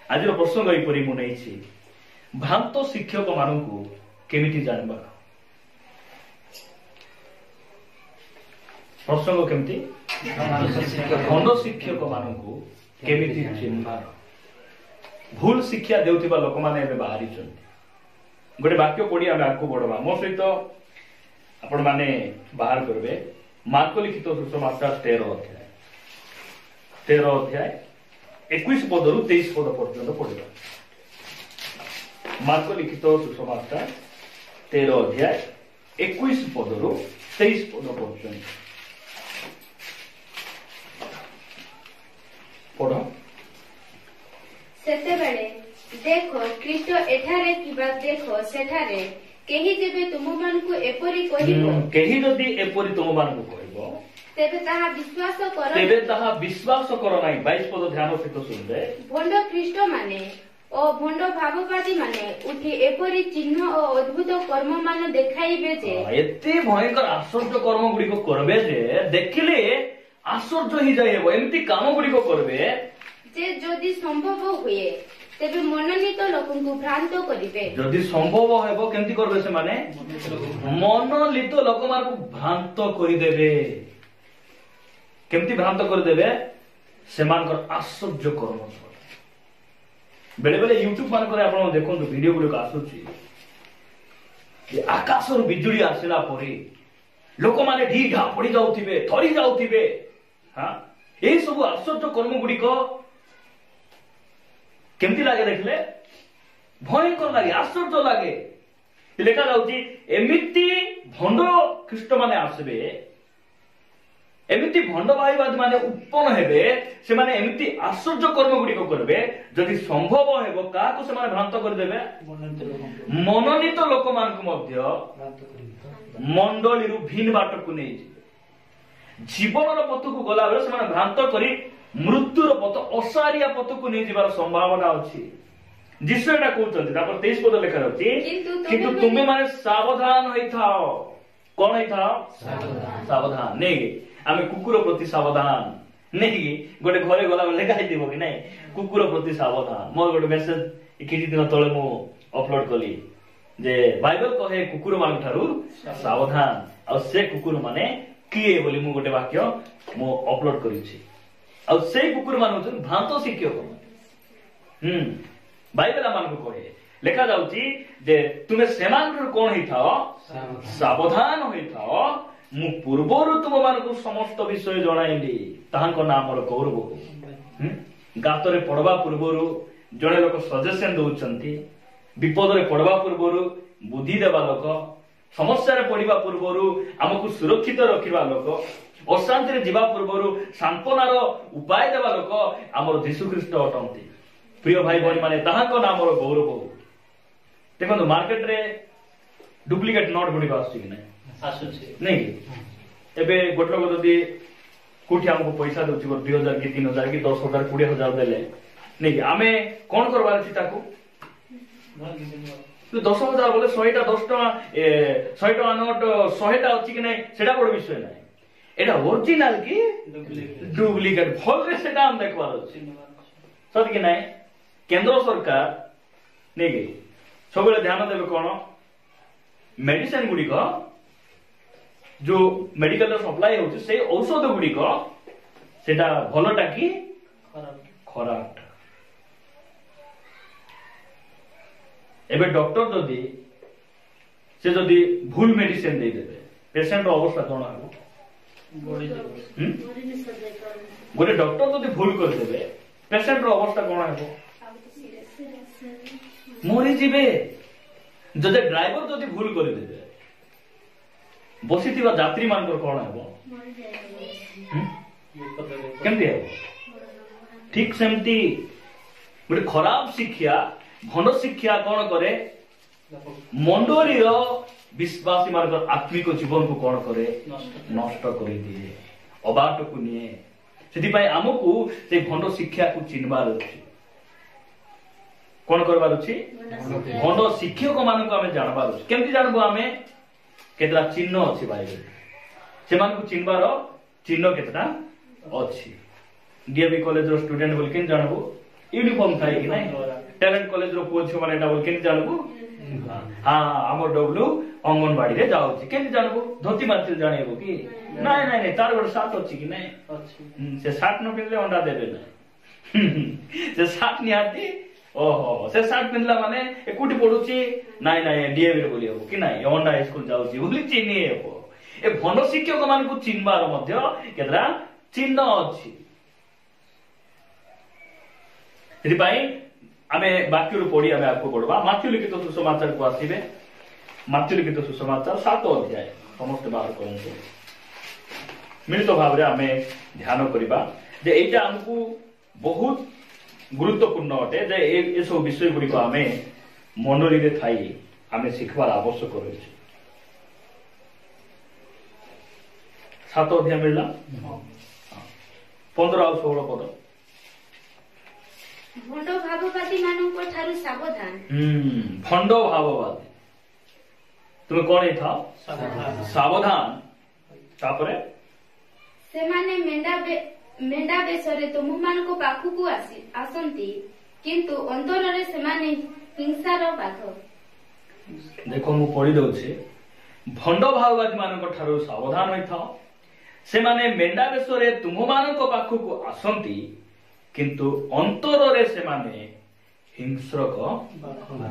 आज प्रसंग यहीपरी मुझे भ्रांत शिक्षक मानू केमिति जानवा प्रसंग केमती भंड शिक्षक मानू केमिति चिन्हबार भूल शिक्षा देउथिबा लोक माने एबे बाहरी छथि गोटे वाक्य पढ़ी आम आगू बढ़वा मो सहित आपण माने बाहर करबे मार्क लिखित सुसमाचार 13 अध्याय 21 पद रु 23 पद पर्यंत पढ़िबा मार्क लिखित सुसमाचार 13 अध्याय 21 पद रु 23 पद पर्यंत पढ़ सेतेबेले देखो ख्रीष्ट एठारे किबा देखो सेठारे केही जेबे तुममानकु एपरि कहिबो केही जदि एपरि तुममानकु कहिबो तेबे ताहा विश्वास करो नाही 22 पद ध्यान सहित सुनबे भंड ख्रीष्ट माने ओ भंड भाववादी माने उठी एपरि चिन्ह ओ अद्भुत कर्म मान देखाइबे जे एते भयंकर आश्चर्य कर्म गुडी को करबे जे देखिले आश्चर्य ही जायबो एमती काम गुडी को करबे जे जदि संभव हुए तेबे मनोनीत लोकंकु भ्रांत करिवे जदि संभव हेबो केमती करबे से माने मनोनीत लोक मारकु भ्रांत करि देबे केमती भ्रांत करि देबे सेमानकर आश्चर्य कर्म बेले बेले यूट्यूब मान करे आपण देखंतु वीडियो गुलो आसुची कि आकाशर बिजुली आसिला परे लोक माने ढी ढा पड़ी जाउथिबे थरी जाउथिबे हां एई सब आश्चर्य कर्म गुडी को केमती लागे देखले भयंकर लागे आश्चर्य लागे लेखा जाउची एमिति भंड ख्रीष्ट माने आसबे एमिति भंड भाईवाद माने उत्पन्न हेबे से माने एमिति आश्चर्य कर्म गुडी को करबे जदि संभव हेबो काको से माने भ्रांत कर देबे मनोनीत लोक मान को मध्य मंडली रु भिन्न बाट को नै जीवनर पथ को गला बेले से माने भ्रांत करी मृत्युर पथ असारिया पथ को नहीं जीवार संभावना अछि जिसु एटा कहउछन्ति तापर 23 पद लेखा रहछि किंतु तुमे माने सावधान होई थाओ कोन होई थाओ सावधान नै आमे कुकुर प्रति सावधान नै गोटे घरे गला बेले गाई देबो कि नै कुकुर प्रति सावधान मोर गोटे मेसेज किछि दिन तळे मो अपलोड कली जे बाइबल कहे कुकुर मान थारु सावधान आ से कुकुर माने किए बोली मु गोटे वाक्य मो अपलोड करिछि आ से कुकुर मान होछन भ्रांत शिक्षक बाइबल मान को कहे लेखा जाउची जे तुमे सेमान कोन होई थाओ सावधान होई थाओ मु पूर्वरु तुम मान को समस्त विषय जणाइली ताहांको नाम रो गौरव गातरे पड़वा पूर्वरु जणे लोक सजेशन दउचंती विपद रे पड़वा पूर्वरु बुद्धि देबा लोक समस्या रे पड़िबा पूर्वरु हमकु सुरक्षित रखिबा लोक अशांति रे जीवा पूर्वरु सांत्वनार उपाय देबा लोक हमर यीशु ख्रीष्ट अटंती प्रिय भाई बहन माने ताहांको नाम रो गौरव देखो मार्केट रे डुप्लिकेट नोट गुडी आसुची कि नै आसुची नै एबे गोट लोक जदी कोठी हमको पैसा दउची 2000 की 3000 की 10000 20000 देले नै कि आमे कोन करबार छी ताकू 10000 बोले 100 टा 10 टका 100 टका नोट 100 टा अछि कि नै सेडा बड़ विषय नै एटा ओरिजिनल की डुप्लिकेट भल रे सेडा हम देखबार अछि सत कि नै केंद्र सरकार नै कि सबले ध्यान देबे कोन मेडिसिन गुडी को जो मेडिकल सप्लाई होछि से औषध गुडी को सेटा भलोटा की खराब एबे डॉक्टर जदी से जदी भूल मेडिसिन दे देबे पेशेंट रो अवस्था कोन हबो गोटे डॉक्टर जदी भूल कर देबे पेशेंट रो अवस्था कोन हबो मरि जिबे जदि ड्राइवर जदि भूल कर देबे बसिथिबा यात्री मानकर कोन हबो केमति हबो ठीक सेमती गोटे खराब शिक्षा भंड शिक्षा कोन करे मंडली रो विश्वासी मानकर आत्मिक जीवन को कोन करे नष्ट कर दिए अबाट को निए सेति पय हमकु से भंड शिक्षा को चिन्हबार अछि कोन करबार अछि भंड शिक्षक मानक हमें जानबार अछि केमति जानबो हमें केतरा चिन्ह अछि बाइबल से मानकु चिन्हबार चिन्ह केतरा अछि डीएवी कॉलेज रो स्टूडेंट बोल केन जानबो यूनिफॉर्म थाए कि नहीं टैलेंट कॉलेज रो पुओ छ माने डबल केन जानबो हां हमर डब्लू अंगनवाड़ी रे जाउ छी केन जानबो धोती मारतिल जानेबो कि नहीं नहीं नहीं तार गोटे साथ अच्छी कि नहीं से साथ न पिंधले अंडा देबे ना से साथ निहाती ओहो से साथ पिंधला माने एकुटी पडुची नहीं नहीं डीएवी रे बोली हो कि नहीं अंडा स्कूल जाउ छी बोली चिन्ही हेबो ए भंड शिक्षक मान को चिन्हबार मध्य केतरा चिन्ह अछि एथिपाई आमे वाक्य रो पढी आमे आपको पढवा माथ्यू लिखित सुसमाचार को आसीबे माथ्यू लिखित सुसमाचार 7 अध्याय समस्त बाहर करंतु मिलित भाव रे आमे ध्यान करिबा जे एटा हमकु बहुत गुरुत्वपूर्ण अटे जे ए सब विषय गुडी को आमे मनोरी रे थाई आमे सिखबार आवश्यक रहै 7 अध्याय मिलला 15 और 16 पद भंड भाववादी मानक ठारू सावधान भंड भाववादी तुम कोन था सावधान तापरे से माने मेंढा बेसरे तुम मानक पाखु आसंती किंतु अंतर रे से माने हिंसार बाघ देखो मु पढी दउछे भंड भाववादी मानक ठारू सावधान होई था से माने मेंढा बेसरे तुम मानक पाखु को आसंती किंतु अंतर रे से माने हिंस्रक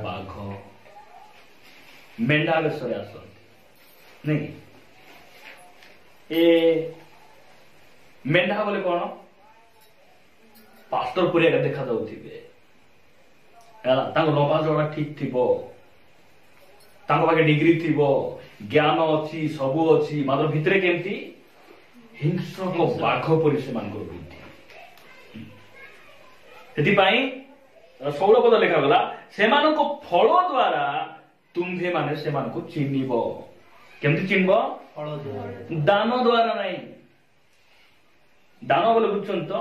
बाघ मेंढा बेसरे आसंती नहीं ए मेंढा बोले कौन पास्टर पुरिया का देखा जाउथिबे हैला तांको लंबा जोड़ा ठीक थिबो तांको बाके डिग्री थिबो ज्ञान अछि सबु अछि मात्र भितरे केमती हिंस्रक बाघ परि से मान वृद्धि एथिपाई 16 पद लेखा गला सेमान को फल द्वारा तुम्भे माने सेमान को चिन्हिबो केमती चिन्हबो फल द्वारा दान द्वारा नहीं दान बोले बुझछन तो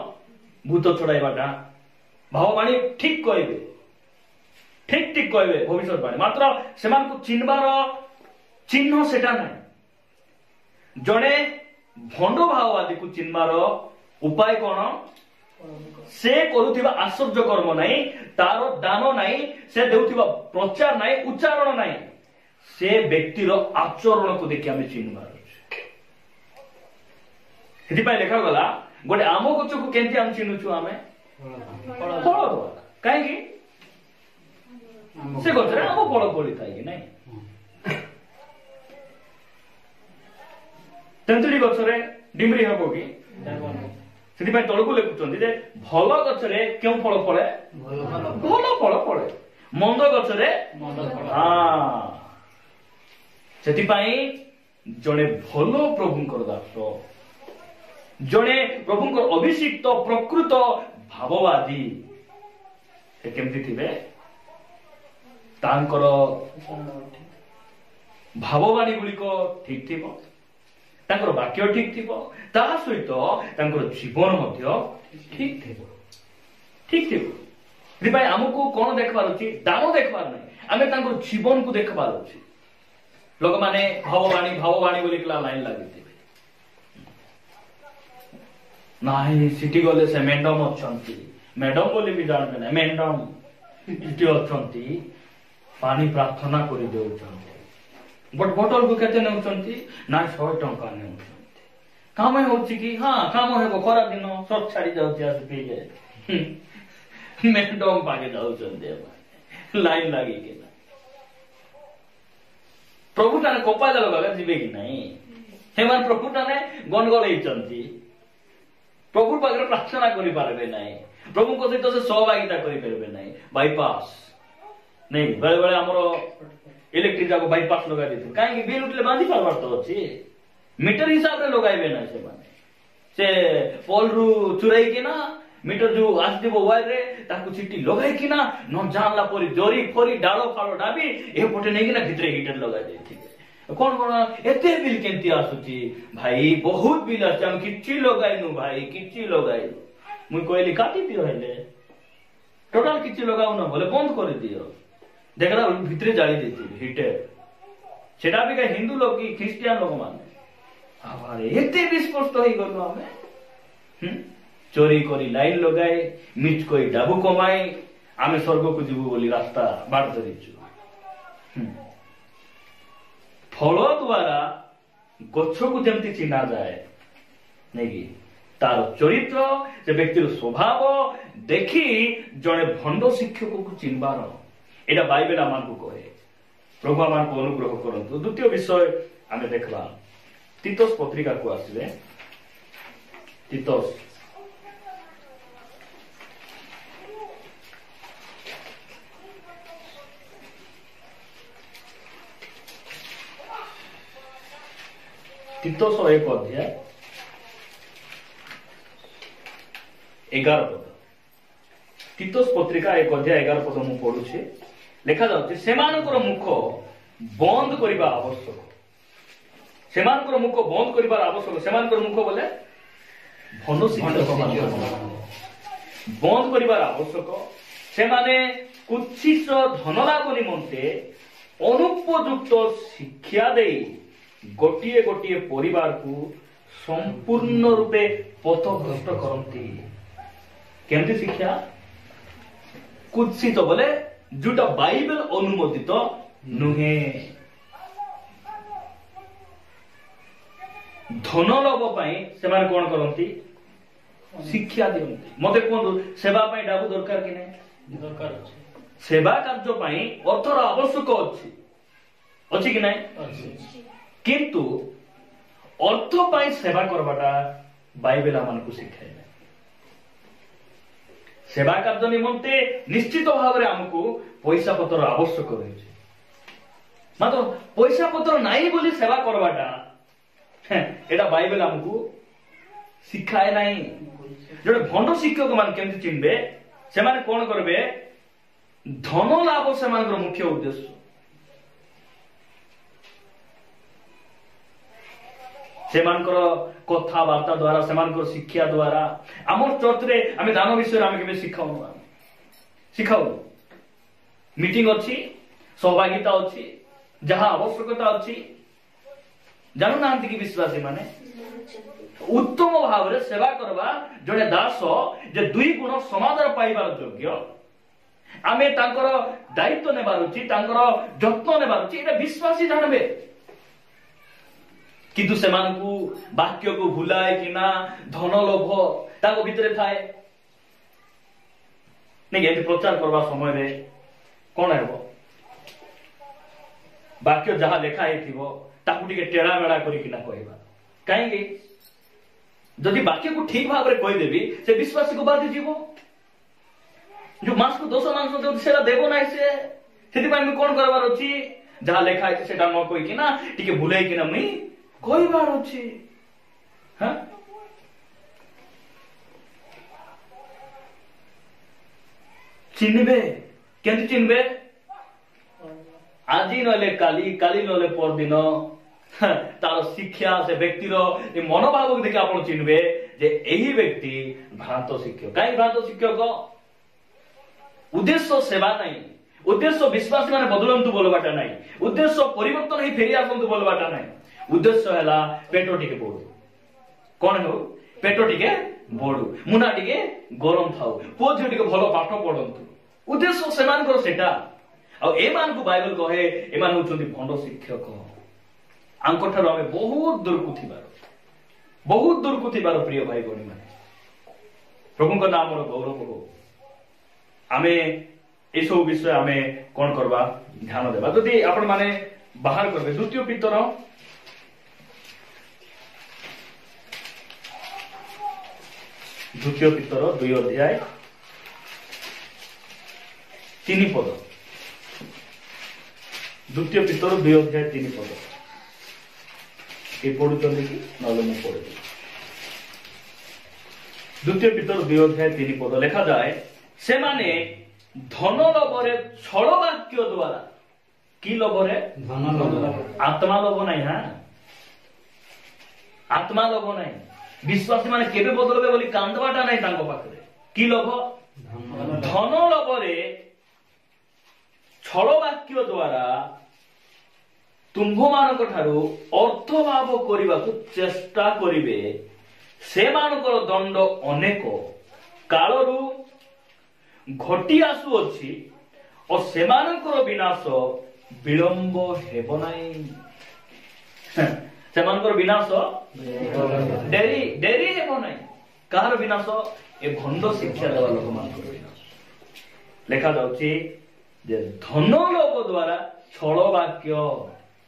भूत छड़ाइबाटा भाववाणी ठीक कहबे ठीक ठीक कहबे भविष्यवाणी मात्र सेमान को चिन्हबार चिन्ह सेटा नहीं जड़े भंड भाववादी को चिन्हबार उपाय कौन से करुथिबा आश्चर्य कर्म नहीं तार दान नहीं से देउथिबा प्रचार नहीं उच्चारण नहीं से व्यक्तिर आचरण को देखि आमे चिन्हबार एथिपाई लेखा गला गोटे आम गछ को केंती हम चिन्हुछु आमे फल द्वारा काहे कि से गछ रे आम फल फली थाई कि नहीं तेंतुली गछ रे डिमरी हबो कि सेथिपाई तळकु लेखुचंदी जे भल गछ रे क्यों फल फळे भल फल फळे मंद गछ रे मंद फल हां सेथिपाई जणे भल प्रभुंकर दास जड़े प्रभुंकर अभिषिक्त प्रकृत भाववादी से केमती थिबे तांकर भाववाणी गुलिको ठीक थिबो तांकर वाक्य ठीक थिबो ता सहित तांकर जीवन मध्य ठीक थिबो ठीक थिबो दिपाई हमकु कोन देखबार अछि दाम देखबार नै आमे तांकर जीवन को देखबार अछि लोक माने भाववाणी बोलिकला लाइन लागि नहीं सिटी गले से मैडम अच्छी मैडम बोली भी जानते ना मैडम इटी अच्छी पानी प्रार्थना कर बट बोतल को केते नेउचंती ना 100 टंका नेउचंती काम होची कि हां काम हेबो खरा दिन सब छाड़ी जाउची आस पीले मैडम पागे जाउचंती लाइन लागी के प्रभु ताने कोपाला लगा जिबे कि नहीं हेमान प्रभु ताने गणगळैचंती प्रभु पाखरे प्रार्थना करि पारबे नाही प्रभु को सहित से सहभागिता करि पारबे नाही बाईपास नहीं बेले बेले हमरो इलेक्ट्रिक जाको बाईपास लगा देथि काहे कि बिल उठले बांधी पारबार तो अछि मीटर हिसाब रे लगाइबे ना से माने से पोल रु चुराई के ना मीटर जो आसदिबो वायर रे ताकू चिट्टी लगाई कि ना न जानला परी जरी फरी डालो फालो डाबी ए पटे नै कि ना भितरे हीटर लगा देथि कौन कौन एते बिल केंती आसुची भाई बहुत बिल आछे हम किछि लगाइनु भाई किछि लगाइनु मुई कहली काटी दियो हेले टोटल किछि लगाउ न बोले बंद कर दियो देखला भितरे जाली देती हीटर सेटा भी का हिंदू लोग की क्रिश्चियन लोग माने आबारे एते विस्पष्ट होई गलो हमें चोरी करी लाइन लगाए मिच कोई डाबू कमाए आमे स्वर्ग को जीवु बोली रास्ता बाट धरिचु फल द्वारा गछ को जमती चिन्हा जाए नहीं कि तार चरित्र से व्यक्तिर स्वभाव देखी जड़े भंड शिक्षक को चिन्हबार एटा बाइबल आम को कहे प्रभु आम को अनुग्रह करंतु। द्वितीय विषय आमे देखबा तीतस पत्रिका को आसिले तीतस तीतस एक अध्याय 11 पद तीतस पत्रिका एक अध्याय 11 पद मु पढुछि लेखा जाउछि सेमानकर मुख बंद करिबा आवश्यक सेमानकर मुख बंद करिबार आवश्यक सेमानकर मुख बोले भंड शिक्षक बंद करिबार आवश्यक सेमाने कुच्छित धन लाभ निमंते अनुपयुक्त शिक्षा देई गोटिए गोटिए परिवार को संपूर्ण रूपे पथभ्रष्ट करती केमती शिक्षा कुत्सित बोले जोटा बाइबल अनुमोदित नुहे धन लाभ से माने कौन करती शिक्षा दियंती मते कोन सेवा पाई डाबू दरकार कि नहीं दरकार अछि सेवा कार्य अर्थर आवश्यक अछि कि नहीं किंतु अर्थ पाई सेवा करवाटा बाइबल आमको शिखाए सेवा कार्य निमंते निश्चित भाव में आमको पैसा पत्र आवश्यक रही मात्र पैसा पत्र नहीं बोली सेवा करवाटा एटा बाइबल आमको शिखाए नहीं जो भंड शिक्षक मान केमती चिन्हबे से माने कौन करबे धन लाभ से मुख्य उद्देश्य सेमानकर कथबार्ता द्वारा सेमानकर शिक्षा द्वारा आम चर्च रे आमे दान विषय आमे केबे शिखाऊ मीटिंग अच्छी सहभागिता अच्छी जहां आवश्यकता अच्छी जानू ना कि विश्वासी माने उत्तम भाव रे सेवा करबा जने दास जे दुई गुण समादर पाइबार योग्य आमे तांकर दायित्व नेबार अछि तांकर यत्न नेबार अछि एटा विश्वासी जानबे किंतु सेमान को वाक्य को भुलाए कि ना धन लोभ ताको भितरे थाए नहीं ये प्रचार करवा समय रे कौन है वाक्य जहां लेखा है ताकू टिके टेढ़ा मेढ़ा करी ना कहबा कहीं जदि वाक्य को ठीक भाव में कहीदेवी से विश्वासी को बाधि जीव जो मास को दोष मांस देव देव ना से कौन करवार अच्छी जहां लेखा है सेटा न कही कि ना टिके भूले कि ना मुई कहबार अच्छी हाँ चिन्हबे केमती चिन्हबे आज नले काली काली नले पर दिन तार शिक्षा से व्यक्तिर मनोभाव को देखिए आप चिन्हबे जे यही व्यक्ति भ्रांत शिक्षक कहीं भ्रांत शिक्षक उद्देश्य सेवा नहीं उद्देश्य विश्वास माने बदलंतु बोलबाटा नहीं उद्देश्य परिवर्तन ही फेरी आसंतु बोलबाटा नहीं उद्देश्य है पेट टिके बढ़ू कौन हो पेट टिके बढ़ू मुना टिके गरम थाऊ पुओ झियो टिके भलो पाठ पढ़ंतु उद्देश्य सेमानकर सेटा आ एमान को बाइबल कहे एमान होचंती भंड शिक्षक आंकठार आमे बहुत दूर को थिबार प्रिय भाई भणी माने प्रभु को नाम गौरव हो आमे ए सब विषय आमे कोन करबा ध्यान देबा जदि आपण माने बाहर करबे द्वितीय पितर 2 अध्याय 3 पद 2 पितर 2 अध्याय 3 पद ये पढ़ुचंदी कि नले मैं पढ़े 2 पितर 2 अध्याय 3 पद लिखा जाए से माने धन लोभरे छल वाक्य द्वारा की लोभरे धन लोभ आत्मा लोभ नहीं हाँ आत्मा लोभ नहीं विश्वासी माने केबे बदलबे बोली कांदवाटा नहीं तांको पाखरे की लोभ धन लोभरे छल वाक्य द्वारा तुम्भ मानक ठारू अर्थ लाभ करने चेष्टा करिवे ସେମାନଙ୍କର ଦଣ୍ଡ ଅନେକ କାଳରୁ ଘଟି ଆସୁଅଛି ଓ ସେମାନଙ୍କର ବିନାଶ ବିଳମ୍ବ ହେବ ନାହିଁ। ସେମାନଙ୍କର ବିନାଶ ଡେରି ହେବ ନାହିଁ। କାହାର ବିନାଶ? ଏ ଭଣ୍ଡ ଶିକ୍ଷା ଦେବା ଲୋକମାନଙ୍କର ବିନାଶ। ଲେଖା ଯାଉଛି ଯେ ଧନ ଲୋକ ଦ୍ୱାରା ଛଳ ବାକ୍ୟ,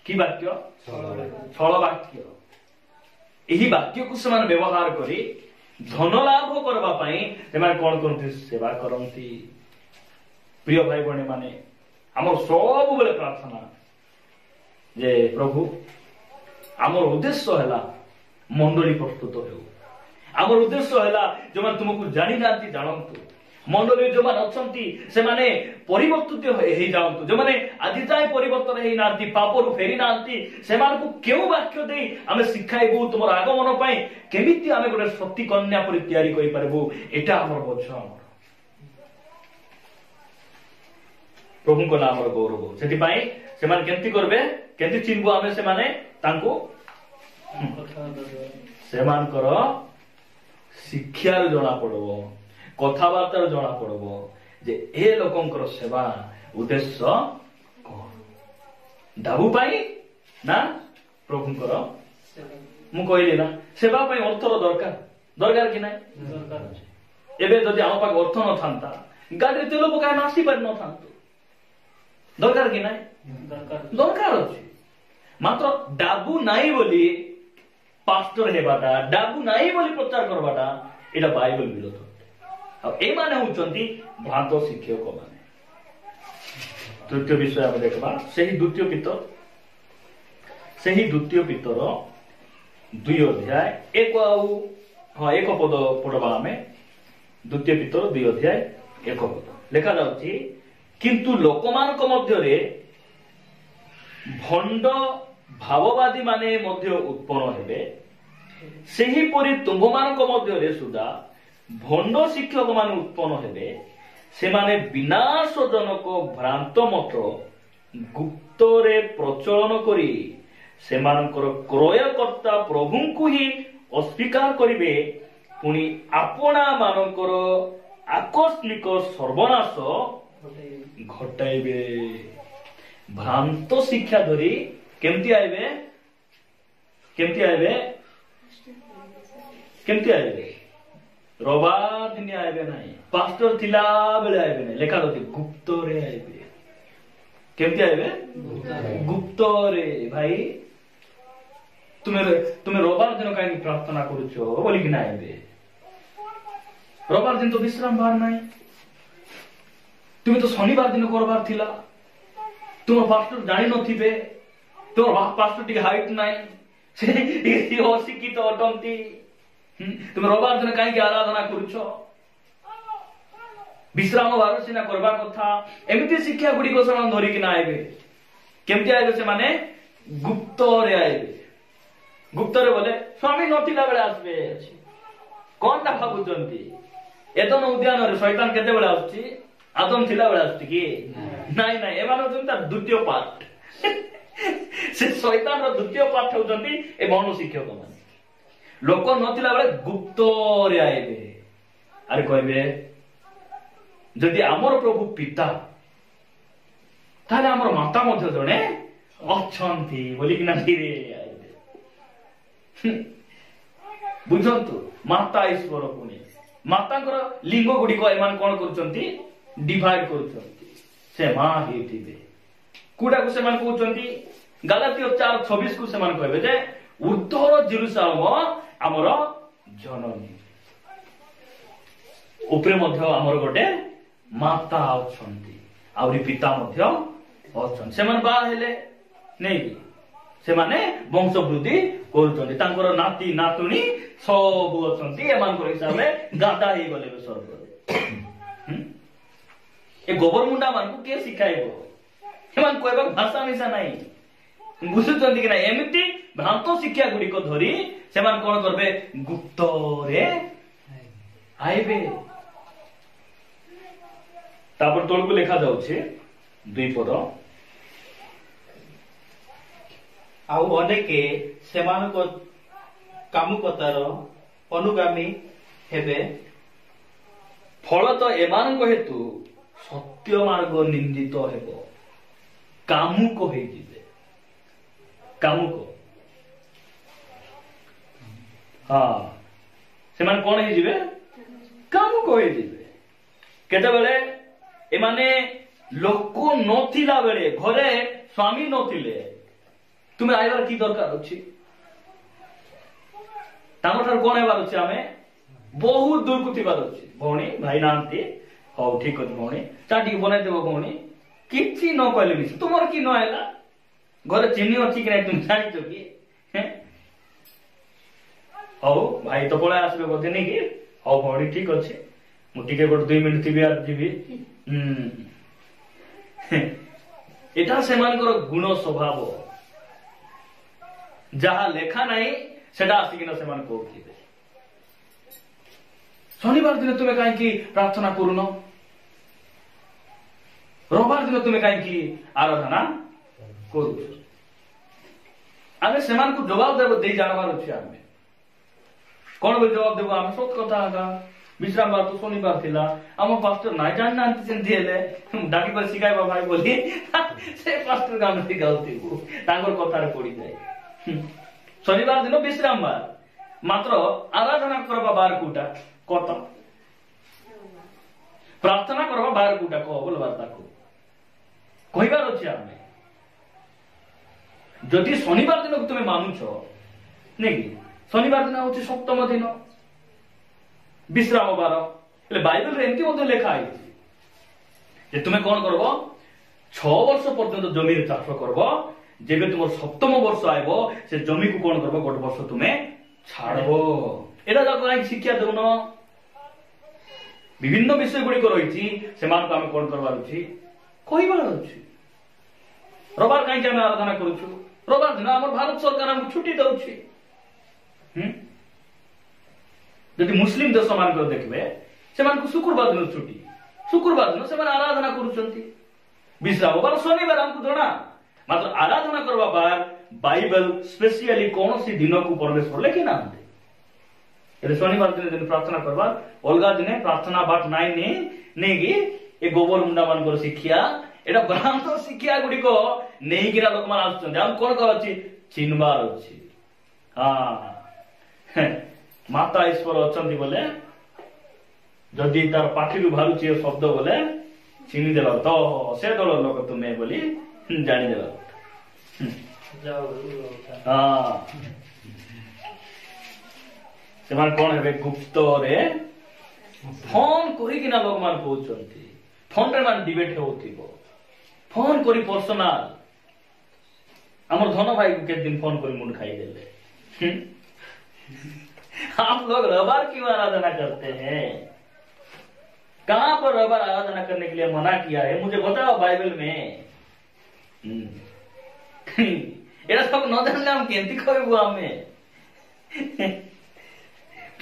କି ବାକ୍ୟ? ଛଳ ବାକ୍ୟ। ଏହି ବାକ୍ୟକୁ ସେମାନେ ବ୍ୟବହାର କରି ଧନ ଲାଭ କରିବା ପାଇଁ ସେମାନେ କଣ କରନ୍ତି? ସେବା କରନ୍ତି। ପ୍ରିୟ ଭାଇ ଭଉଣୀ ମାନେ, ଆମର ସବୁବେଳେ ପ୍ରାର୍ଥନା ଯେ ପ୍ରଭୁ ଆମର ଉଦ୍ଦେଶ୍ୟ ହେଲା ମଣ୍ଡଳୀ ପ୍ରସ୍ତୁତ ହେଉ। ଆମର ଉଦ୍ଦେଶ୍ୟ ହେଲା ଯେଉଁମାନେ ତୁମକୁ ଜାଣିନାହାନ୍ତି ଜାଣନ୍ତୁ। ମଣ୍ଡଳୀରେ ଯେଉଁମାନେ ଅଛନ୍ତି ସେମାନେ ପରିବର୍ତ୍ତିତ ହେଇଯାଆନ୍ତୁ। ଯେଉଁମାନେ ଆଜି ଯାଏ ପରିବର୍ତ୍ତନ ହେଇନାହାନ୍ତି, ପାପରୁ ଫେରି ନାହାନ୍ତି, ସେମାନଙ୍କୁ କେଉଁ ବାକ୍ୟ ଦେଇ ଆମେ ଶିଖାଇବୁ ତୁମର ଆଗମନ ପାଇଁ କେମିତି ଆମେ ଗୋଟେ ସତୀ କନ୍ୟା ପରି ତିଆରି କରିପାରିବୁ। ଏଇଟା ଆମର ବୋଝ। ଆମର ପ୍ରଭୁଙ୍କ ନାମର ଗୌରବ। ସେଥିପାଇଁ ସେମାନେ କେମିତି କରିବେ? କେମିତି ଚିହ୍ନିବୁ ଆମେ ସେମାନେ ତାଙ୍କୁ? ସେମାନଙ୍କର ଶିକ୍ଷାରୁ ଜଣା ପଡିବ, କଥାବାର୍ତ୍ତାରୁ ଜଣା ପଡିବ ଯେ ଏ ଲୋକଙ୍କର ସେବା ଉଦ୍ଦେଶ୍ୟ କଣ। ଦାବୁ ପାଇଁ ନା ପ୍ରଭୁଙ୍କର? ମୁଁ କହିଲି ନା, ସେବା ପାଇଁ ଅର୍ଥର ଦରକାର କି ନାହିଁ? ଏବେ ଯଦି ଆମ ପାଖେ ଅର୍ଥ ନଥାନ୍ତା, ଗାଡିରେ ତେଲ ପକାଇ ଆସି ପାରିନଥାନ୍ତୁ। ଦରକାର କି ନାହିଁ? ଦରକାର ଅଛି। ମାତ୍ର ଡାବୁ ନାହିଁ ବୋଲି ପାଷ୍ଟର ହେବାଟା, ଡାବୁ ନାହିଁ ବୋଲି ପ୍ରଚାର କରବାଟା, ଏଇଟା ବାଇବେଲ ବିରୋଧ। ଆଉ ଏମାନେ ହଉଛନ୍ତି ଭ୍ରାନ୍ତ ଶିକ୍ଷକ ମାନେ। ତୃତୀୟ ବିଷୟ ଆମେ ଦେଖିବା ସେହି ଦ୍ୱିତୀୟ ପିତର 2 ଅଧ୍ୟାୟ 1 ପଦ ପଢବା ଆମେ। ଦ୍ୱିତୀୟ ପିତର 2 ଅଧ୍ୟାୟ 1 ପଦ ଲେଖା ଯାଉଛି, କିନ୍ତୁ ଲୋକମାନଙ୍କ ମଧ୍ୟରେ ଭଣ୍ଡ ଭାବବାଦୀ ମାନେ ମଧ୍ୟ ଉତ୍ପନ୍ନ ହେବେ, ସେହିପରି ତୁମ୍ଭମାନଙ୍କ ମଧ୍ୟରେ ସୁଦ୍ଧା ଭଣ୍ଡ ଶିକ୍ଷକ ମାନେ ଉତ୍ପନ୍ନ ହେବେ। ସେମାନେ ବିନାଶଜନକ ଭ୍ରାନ୍ତ ମତ ଗୁପ୍ତରେ ପ୍ରଚଳନ କରି ସେମାନଙ୍କର କ୍ରୟକର୍ତ୍ତା ପ୍ରଭୁଙ୍କୁ ହିଁ ଅସ୍ୱୀକାର କରିବେ, ପୁଣି ଆପଣା ମାନଙ୍କର ଆକସ୍ମିକ ସର୍ବନାଶ ଘଟାଇବେ। ଭ୍ରାନ୍ତ ଶିକ୍ଷା ଧରି କେମିତି ଆଇବେ? ରବାର ଦିନ ଆଇବେ ନାହିଁ, ପାଷ୍ଟର ଥିଲା ବେଳେ ଆଇବେ ନାହିଁ। ଲେଖା ଅଛି ଗୁପ୍ତରେ ଆଇବେ। କେମିତି ଆଇବେ? ଗୁପ୍ତରେ। ଭାଇ ତୁମେ ରବାର ଦିନ କାହିଁକି ପ୍ରାର୍ଥନା କରୁଛ ବୋଲିକି ନା ଆଇବେ। ରବାର ଦିନ ତ ବିଶ୍ରାମ ବାର ନାହିଁ। ତୁମେ ତ ଶନିବାର ଦିନ କରବାର ଥିଲା। ତୁମ ପାଷ୍ଟର ଜାଣିନଥିବେ, ତୁମ ପାଷ୍ଟର ଟିକେ ହାଇଟ୍ ନାହିଁ, ସେ ଟିକେ ଅଶିକ୍ଷିତ ଅଟନ୍ତି। ତୁମେ ରବାର ଦିନ କାହିଁକି ଆରାଧନା କରୁଛ? ବିଶ୍ରାମ ବାର ସିନା କରିବା କଥା। ଏମିତି ଶିକ୍ଷା ଗୁଡିକ ସେମାନେ ଧରିକିନା ଆଇବେ। କେମିତି ଆଇବେ ସେମାନେ? ଗୁପ୍ତରେ ଆଇବେ। ଗୁପ୍ତରେ ବୋଲେ ସ୍ୱାମୀ ନଥିଲା ବେଳେ ଆସିବେ। କଣଟା ଭାବୁଛନ୍ତି? ଏଦନ ଉଦ୍ୟାନରେ ଶୈତାନ କେତେବେଳେ ଆସୁଛି? ଆଦମ ଥିଲା ବେଳେ ଆସୁଛି କି? ନାଇଁ, ଏମାନେ ହଉଛନ୍ତି ତାର ଦ୍ୱିତୀୟ ପାର୍ଟ। ସେ ଶୈତାନର ଦ୍ୱିତୀୟ ପାର୍ଟ ହଉଛନ୍ତି ଏ ମନୁ ଶିକ୍ଷକ ମାନେ। ଲୋକ ନଥିଲା ବେଳେ ଗୁପ୍ତରେ ଆଇବେ। ଆରେ କହିବେ ଯଦି ଆମର ପ୍ରଭୁ ପିତା, ତାହେଲେ ଆମର ମାତା ମଧ୍ୟ ଜଣେ ଅଛନ୍ତି ବୋଲିକିନା ଧୀରେ ଆଇବେ। ବୁଝନ୍ତୁ, ମାତା ଈଶ୍ୱର। ପୁଣି ମାତାଙ୍କର ଲିଙ୍ଗ ଗୁଡିକ ଏମାନେ କଣ କରୁଛନ୍ତି? ଡିଭାଇଡ କରୁଛନ୍ତି। ସେ ମା ହେଇଥିବେ। କୋଉଟାକୁ ସେମାନେ କହୁଛନ୍ତି? ଗାଲାତୀୟ 4:26 କୁ ସେମାନେ କହିବେ ଯେ ଉର୍ଦ୍ଧ୍ୱର ଜେରୁସାଲେମ ଆମର ଜନନୀ। ଉପରେ ମଧ୍ୟ ଆମର ଗୋଟେ ମାତା ଅଛନ୍ତି, ଆହୁରି ପିତା ମଧ୍ୟ ଅଛନ୍ତି। ସେମାନେ ବାହା ହେଲେ ନେଇକି ସେମାନେ ବଂଶ ବୃଦ୍ଧି କରୁଛନ୍ତି। ତାଙ୍କର ନାତି ନାତୁଣୀ ସବୁ ଅଛନ୍ତି। ଏମାନଙ୍କର ହିସାବରେ ଗାଦା ହେଇଗଲେ ସ୍ୱର୍ଗରେ। ଏ ଗୋବର ମୁଣ୍ଡା ମାନଙ୍କୁ କିଏ ଶିଖାଇବ? ଏମାନେ କହିବାକୁ ଭାଷା ମିଶା ନାହିଁ। ବୁଝୁଛନ୍ତି କି ନାହିଁ? ଏମିତି ଭ୍ରାନ୍ତ ଶିକ୍ଷା ଗୁଡିକ ଧରି ସେମାନେ କଣ କରିବେ? ଗୁପ୍ତରେ ଆଇବେ। ତାପରେ ତଳକୁ ଲେଖା ଯାଉଛି 2 ପଦ, ଆଉ ଅନେକେ ସେମାନଙ୍କ କାମୁକତାର अनुगामी हेबे फलत एमानक हेतु सत्य मार्ग निंदित हेब कामुक हो जिवे कामुक हाँ से माने कौन है जिवे कामुक हो जिवे केते बेले एमाने लोक नथिला बेले घरे स्वामी नथिले तुमे आइबार की दरकार अछि तामठार कौन हेबार अछि आमे बहुत दूर को थिबार अछि भौणी भाई नांती हो ठीक अछि भौणी चाटी बनाइ देबो भौणी किछि न कहले भी तुमर की न हैला घरे चिन्नी अछि कि नै तुम जानि तो की हैं हो भाई तो पळे आसबे बोधे नै की हो भौणी ठीक अछि मु टिके गोट 2 मिनिट थिबि आर जिबि एटा सेमानकर गुण स्वभाव जहा लेखा नहीं सेटा आसिकिना सेमान कोथिबे शनिवार दिन तुमे काहे की प्रार्थना करूनो रविवार दिन तुमे काहे की आराधना करू आमे सेमान को जवाब देबो दे जानबार अछि आमे कोन बे जवाब देबो आमे सत कथा आगा विश्राम बार तो शनिवार थिला आम पास्टर नाइ जान नांती सेंती हेले डाकी पर सिखाइबा भाई बोली से पास्टर गाम सिखाउती तांगर कथा रे पड़ी जाय शनिवार दिन विश्राम बार मात्र आराधना करबा बार कुटा कत प्रार्थना करबा बार कुटा को बोलबार ताको कहिबार अछि आमे जदि शनिवार दिन तुमे मानुछो नेकी शनिवार दिन होछि सप्तम दिन विश्राम बार એટલે बाइबल रे एंती मध्ये लेखा आइछि जे तुमे कोन करबो 6 वर्ष पर्यंत जमी रे चाष करबो जेबे तुमर सप्तम वर्ष आइबो से जमी को कोन करबो गोट वर्ष तुमे छाड़बो एटा जा काई शिक्षा देउनो विभिन्न विषय गुडी को रहिछि सेमान को हम कोन करबार अछि कहिबार अछि रविवार काई के हम आराधना करूछु रविवार दिन हमर भारत सरकार हम छुट्टी दउछि यदि मुस्लिम देश मान को देखबे सेमान को शुक्रवार दिन छुट्टी शुक्रवार दिन सेमान आराधना करूछंती विश्राम बार शनिवार हमको जणा मात्र आराधना करबा बार बाइबल स्पेशली कोनोसी दिन को परमेश्वर लेखि नांते एले शनिवार दिन प्रार्थना करबा अलगा दिने प्रार्थना बाट नाइ नेगी ए गोबर मुंडा मान को शिक्षा एटा भ्रांत शिक्षा गुडी को नेही गिरा लोक मान आछन हम कोन कहछि चिन्हबार अछि हां माता ईश्वर अछंती बोले जदि तार पाखिरु भारुछि शब्द बोले चिनी देला तो से दल लोक तुमे बोली जानि देला हां सेमान कोन हेबे गुप्त रे फोन करी किना लोक मान कहउछंती फोन रे मान डिबेट होउथिबो फोन करी पर्सनल हमर धन भाई के दिन फोन करी मुंड खाई देले आप लोग रविवार क्यों आराधना करते हैं कहां पर रविवार आराधना करने के लिए मना किया है मुझे बताओ बाइबल में एरा सब न जानले हम केंती कहबो हमें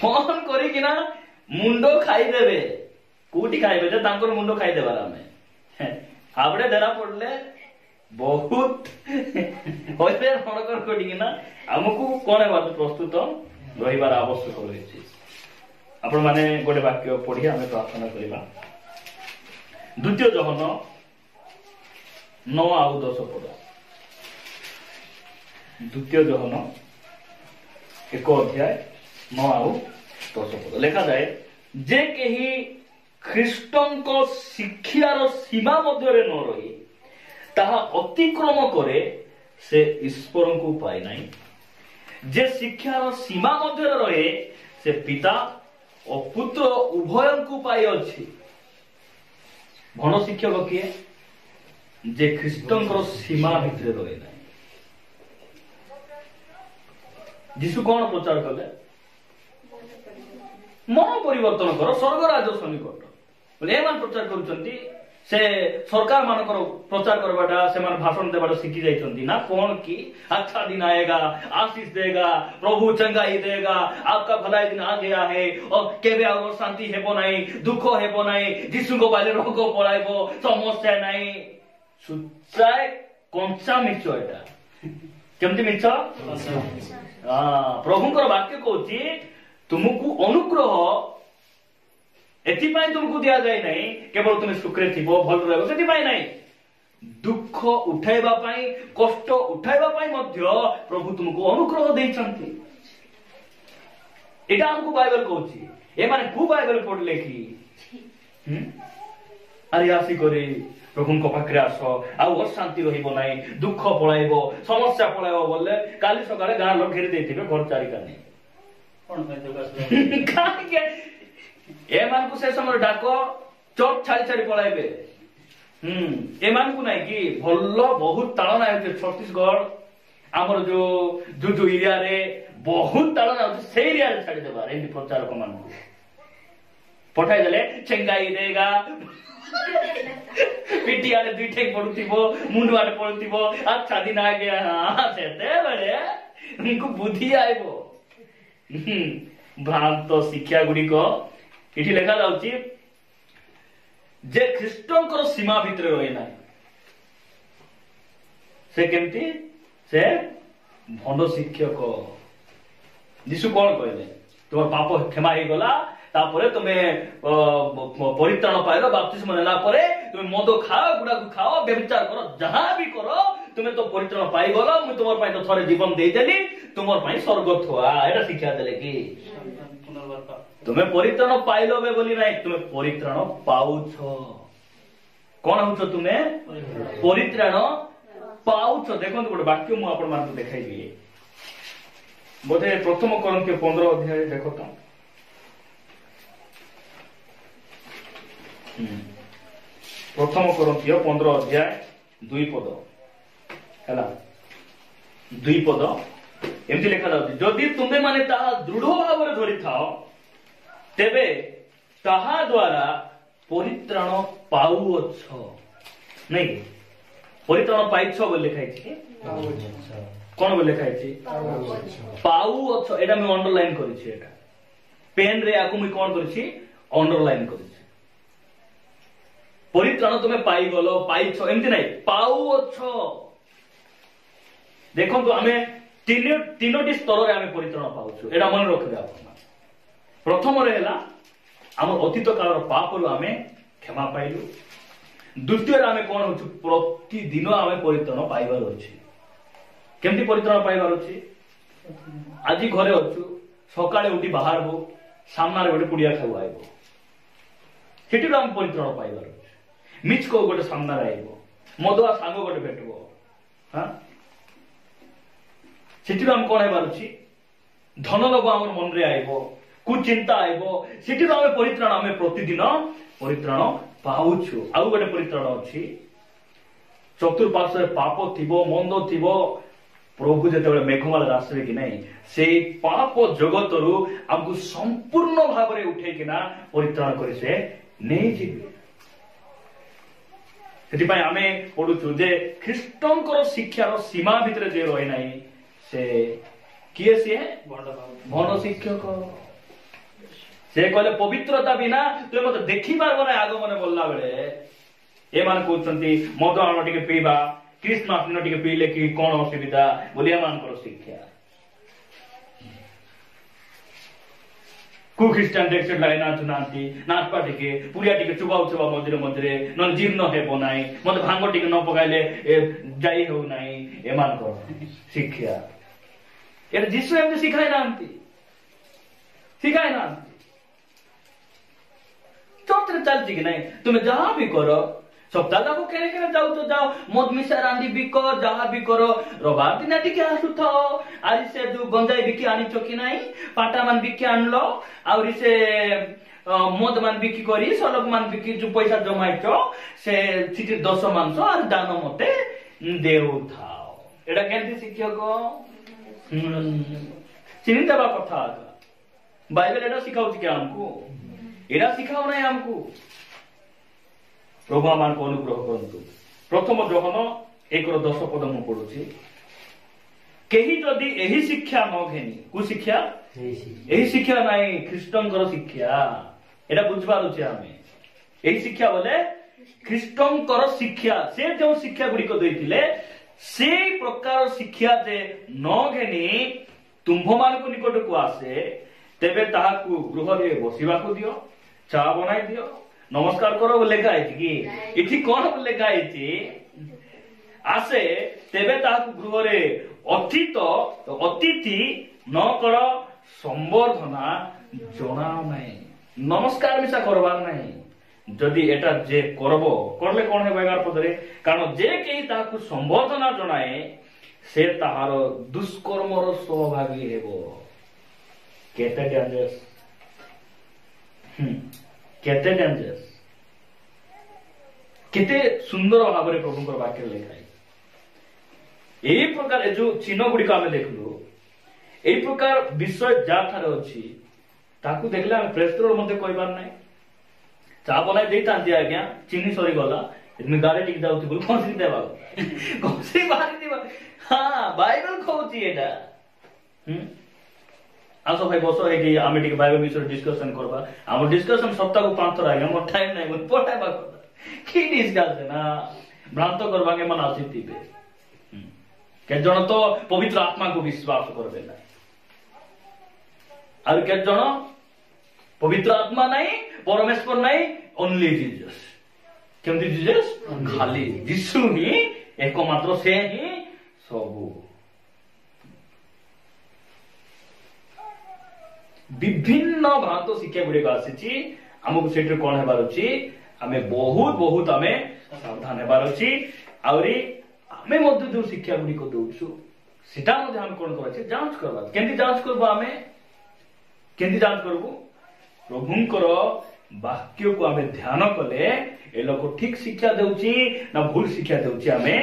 फोन करी कि ना मुंडो खाई देबे कोटी खाइबे जे तांकर मुंडो खाई देबार हमें आपड़े धरा पड़ले बहुत होइबे फणकर कोटी कि ना हमकु कोने बात प्रस्तुत रहिबार आवश्यक रहिछि आपण माने गोटे वाक्य पढि हमें प्रार्थना करिबा द्वितीय जोहन 9 ଆଉ 10 पद द्वितीय जोहन 1 अध्याय 9 ଆଉ 10 पद लेखा जाए जे केही ख्रीष्टଙ୍କ शिक्षार सीमा मध्यरे न रही ताहा अतिक्रम करे से ईश्वरଙ୍କୁ पाए नाही जे शिक्षार सीमा मध्य रहे से पिता और पुत्र उभय को पाई अच्छी भण शिक्षक किए जे ख्रीष्टंकर सीमा भितर रहे ना जीशु कौन प्रचार कले मन परिवर्तन कर स्वर्ग राज्य सन्निकट बोले एमान प्रचार करूछंती से सरकार मानकर प्रचार करवाटा से मान भाषण देवाटा शिखी जाइछंती ना कौन की अच्छा दिन आएगा आशीष देगा प्रभु चंगाई देगा आपका भलाई दिन आ गया है और केबे और शांति हेबो नाही दुख हेबो नाही जीशु को बाले रोग पड़ाइबो समस्या नाही सुचाय कंचा मिछ एटा केमति मिछ हां प्रभुकर वाक्य कहूची तुमको अनुग्रह एथिपाई तुमको दिया जाए नहीं केवल तुम सुखरे थिबो भल रहबो सेथिपाई नहीं दुख उठाइबा पाई कष्ट उठाइबा पाई मध्य प्रभु तुमको अनुग्रह देइछंती एटा हमको बाइबल कहूची ए माने को बाइबल पढ़ले कि अरे आसी करे प्रभु को पाखरे आस आ अशांति रहिबो नाही दुख पळाइबो समस्या पळाइबो बोले काली सकाळे गां लोक घेरि देथिबे घर चारिका नहीं कोन पे दुकास के ए मान को से समय डाको चोट छाड़ी छाड़ी पळाइबे ए मान को नाही कि भल्लो बहुत ताळना है छत्तीसगढ़ हमर जो एरिया रे बहुत ताळना है से एरिया रे छाड़ी देबा एंदी प्रचारक मान को पठाई देले चेंगाई देगा पिटी आले दुई ठेक पडुतिबो मुंड वाले पडुतिबो अच्छा दिन आ गया हां सेते बड़े उनको बुद्धि आइबो भ्रांत शिक्षा गुडी को इठी लेखा जाउची जे ख्रीष्टंकर सीमा भितर रहे ना से केमती से भंड शिक्षक यीशु कोन कहले तोर पाप क्षमा हे गला तापरे तुमे परित्राण पाइलो बाप्तिस्म नेला परे तुमे मद खाओ गुडा खाओ व्यभिचार करो जहां भी करो तुमे तो परित्राण पाइ गलो मु तुमर पय तो थरे जीवन देई देली तुमर पय स्वर्ग थोआ एटा शिक्षा देले कि तुमे परित्राण पाइलो बे बोली नाही तुमे परित्राण पाउछो कोन होछ तुमे परित्राण पाउछो देखो गोटे वाक्य मु आपण मान देखाइबी बोधे प्रथम कोरिन्थियो 15 अध्याय देखो तो प्रथम कोरिन्थियो 15 अध्याय 2 पद हैला 2 पद एमती लिखा जाउछि जदि तुमे माने ताहा दृढ़ भाव रे धरि थाओ तेबे ताहा द्वारा परित्राण पाउछ नहीं परित्राण पाइछ बोले लिखाइ छी कोन बोले लिखाइ छी पाउछ एटा मैं अंडरलाइन करि छी एटा पेन रे आकु मैं कोन करि छी अंडरलाइन करि छी परित्राण तुमे पाइ गलो पाइछ एमती नहीं पाउछ देखो तो हमें तीनोटी स्तर रे हमें परित्राण पाउछु एटा मन रखबे आपण प्रथम रे हला हम अतीत कालर पाप रु हमें क्षमा पाइलु द्वितीय रे हमें कोन होछु प्रतिदिन हमें परित्राण पाइबार अछि केमती परित्राण पाइबार अछि आजि घरे अछु सकाळे उठी बाहरबो सामना रे गोटे पुडिया खाउ आइबो सेठी हम परित्राण पाइबार अछि मिच को गोटे सामना रे आइबो मदुआ सांग गोटे भेटबो हां सेठी हम कोन हेबार अछि धन लोभ हमर मन रे आइबो कुचिंता आइबो सेठी हम परित्राण हमें प्रतिदिन परित्राण पाउछु आउ गोटे परित्राण अछि चतुर्पार्श्व पाप थिबो मंद थिबो प्रभु जेतेबेले मेघमाल रास्ते कि नहीं से पाप जगतरु हमकु संपूर्ण भाव रे उठे किना परित्राण करे से नहीं जीवे सेठी पय हमें पढुछु जे ख्रीष्टंकर शिक्षार सीमा भितर जे रहि नाही से किए से भंड शिक्षक से कहले पवित्रता बिना तुम मत देखि पारबो ना आगमने बोलला बेले ए मान कहउछंती मद आनो टिके पीबा कृष्ण आनो टिके पीले कि कोन असुविधा बोलिया मान करो शिक्षा को क्रिश्चियन डेक्सेट लाइन नाचुनांती नाचपा टिके पुरिया टिके चुबाउ चुबा मझिरे मझिरे न जीर्ण हेबो नाही मते भांग टिके न पकाइले जाई हो नाही ए मान करो शिक्षा एटा जीसु एमते सिखाय नांती चर्च रे चलती कि नहीं तुम जहां भी करो सप्ताह जाको केने केने जाऊ तो जाओ मद मिसा रांदी बिको जहां भी करो रबार दिन टिके आसु थो आज से जो गंजाई बिकी आनी चकी नहीं पाटा मान बिकी आनलो आउरी से मद मान बिकी करी सलक मान बिकी जो पैसा जमाइछो से चिठी 10 मांसो और दान मते देउ थाओ एडा केंती शिक्षक चिन्ता बा कथा बाइबल एडा सिखाउछि कि हमको एडा सिखाउ नै हमको प्रभु मान को अनुग्रह करंतु प्रथम जोहन 1:10 पद मु पढुछि केही जदि एही शिक्षा न घेनी को शिक्षा एही शिक्षा नाही ख्रीष्टंकर शिक्षा एडा बुझबार अछि हमें एही शिक्षा बोले ख्रीष्टंकर शिक्षा से जो शिक्षा गुडी को दैथिले से प्रकार शिक्षा जे न घेनी तुम्भ मान को निकट को आसे तेबे ताहाकु गृहरे बसिबाकु दियो, चा बनाई दियो, नमस्कार करो लेखा है कि इठी कौन लेखा है आसे तेबे ताहाकु गृहरे अतिथि न कर संबर्धना जनाओ नहीं, नमस्कार मिसा करबार नहीं। जदि एटा जे करबो करले कोन हे 11 पदरे, कारण जे केही ताहाकु संबर्धना जनाए से ताहार दुष्कर्मर सहभागी हेबो। केते डेंजरस, केते डेंजरस, केते सुंदर भाव में प्रभु वाक्य लिखाई। यही प्रकार जो चिन्ह गुड़िक आम देखलु, यही प्रकार विषय जहाँ अच्छी ताकू देखले आम प्रेस्तर मध्य कहबार ना। चा बनाई दे आज्ञा चीनी सरी गला गाड़ी टिक जाऊँ घसी देवा घसी बाहरी दिवा। हाँ बाइबल कहूची एटा। आस भाई बस है आम टे बाइबल विषय डिस्कसन करवा। आम डिस्कसन सप्ताह को 5 थर आज्ञा मोर टाइम नहीं पढ़ाइबा कथा कि डिस्कसन भ्रांत करवा के मन आसी के जन तो पवित्र आत्मा को विश्वास करबे ना, और के जन पवित्र आत्मा नहीं, परमेश्वर नहीं, ओनली जीसस। केमती जीसस? खाली यीशु ही एकमात्र से ही सबू। विभिन्न भ्रांत शिक्षा गुड़िक आसी आमको से कौन हेबार अच्छी आमे बहुत आमे सावधान हेबार अच्छी। आउरी आमे मध्य जो शिक्षा गुड़िक दउछु सेटा मध्य हम कोन करछे जांच करबा। केंती जांच करबा? आमे केंती जांच करबो? प्रभुंकर वाक्य को आमे ध्यान कले ए लोक ठीक शिक्षा देउची ना भूल शिक्षा देउची आमे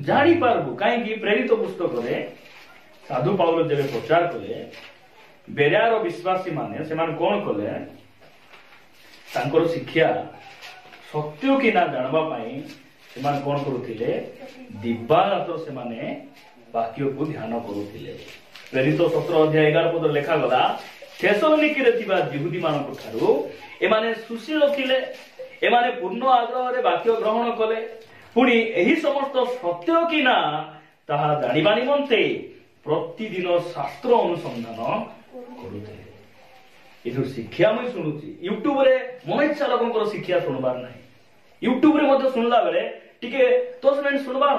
जानि पारबो। काहे कि प्रेरित पुस्तक रे साधु पाउल जेबे प्रचार कले बेरियार विश्वासी माने सेमान कोन कले तांकर शिक्षा सत्य कि ना जानबा पाई सेमान कोन करूथिले दिवारात्र सेमाने वाक्य को ध्यान करूथिले। प्रेरित 17 अध्याय 11 पद लेखा गला थेसलोनिके रे थिबा यहूदी मानक थारु एमाने सुशील थिले, एमाने पूर्ण आग्रह रे वाक्य ग्रहण कले, पुणी एही समस्त सत्य कि ना ताहा जानिबा निमंते प्रतिदिन शास्त्र अनुसंधान करूथिले। ए जो शिक्षा मैं सुनुची यूट्यूब रे मन इच्छा लोकंकर शिक्षा सुनबार नाही। यूट्यूब रे मते सुनला बेले टिके 10 मिनिट सुनबार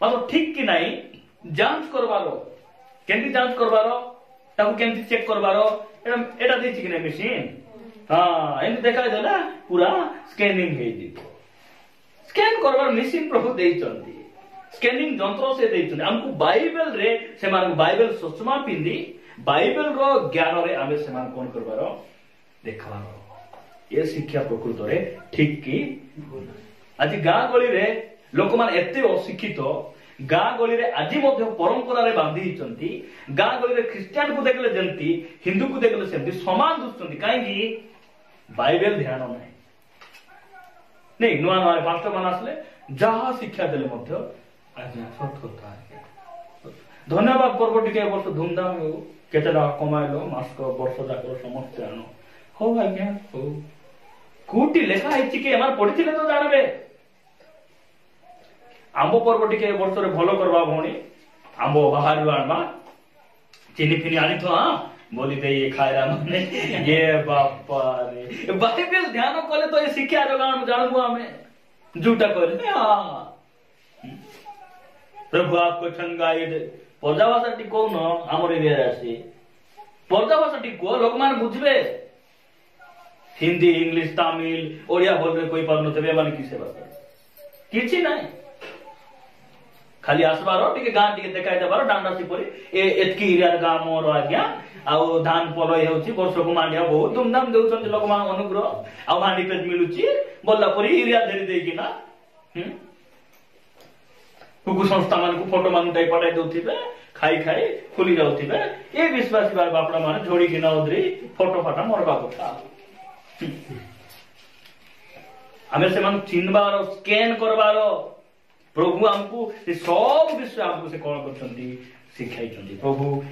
मात्र ठीक कि नाही जांच करबार। केंती जांच करबार? ताकू केंती चेक करबार? एटा देछि कि नै मशीन? हां एंती देखाय देला पूरा स्कैनिंग हे दितो। स्कैन करबार मशीन प्रभु देइचंती, स्कैनिंग यंत्र से देइचंती। हमकु बाइबल रे सेमान बाइबल सचमा पिंदी बाइबल रो ज्ञान रे आमे सेमान कोन करबार देखबार। ये शिक्षा प्रकृत रे ठीक कि आज गाँ गली रे लोक मान एते अशिक्षित, गाँ गली रे आज मध्य परंपरा रे बांधी हिचंती। गाँ गली रे ख्रिस्टियन को देखले जेंती हिंदू को देखले सेंती समान दुचंती। काहे कि बाइबल ध्यान नाही। नहीं नुआ नुआ पास्टर मान आसले जहा शिक्षा देले मध्य आज सत कथा। धन्यवाद पर्व टिके वर्ष धूमधाम हो केते टाका कमाइलो मास्क वर्ष जाक समस्त आनो हो आज्ञा हो कोटी लेखा है कि एमार पढ़िथिले तो जानबे। आंब पर्व टिके वर्ष रे भलो करबा भौणी आंब बाहर आनबा चीनी फिनी आनी तो हां बोली दे ये खायरा माने ये बापा रे बाइबल ध्यान कले तो ये शिक्षा जगान जानबो हमें झूठा करे। हां प्रभु आपको ठंगाई दे पर्दा भाषा टी को न हमर एरिया आसी पर्दा भाषा टी को लोक मान बुझबे। हिंदी इंग्लिश तमिल ओडिया बोलबे कोई पार नथबे माने किसे बात किछि नाही। खाली आसबार टिके गां टिके देखाय देबार डांडा सिपरी एतकी एरिया गां मोर आज्ञा आउ धान पलय होउची वर्ष को मांडिया बहुत धूमधाम देउछन लोक मान अनुग्रह आउ हांडी पेज मिलुची बोलला परी एरिया धरि देकी ना कुकु संस्था मान को फोटो मान टाइप पठाई दउथिबे खाई खाई खुली जाउथिबे। ए विश्वासी बार बापड़ा मान जोड़ी किना उधरी फोटो फाटा मरबा कथा। आमे सेमान चिन्हबार स्कैन करबार प्रभु हमको सब विषय हमको से कौन करछंती शिखाइछंती। प्रभु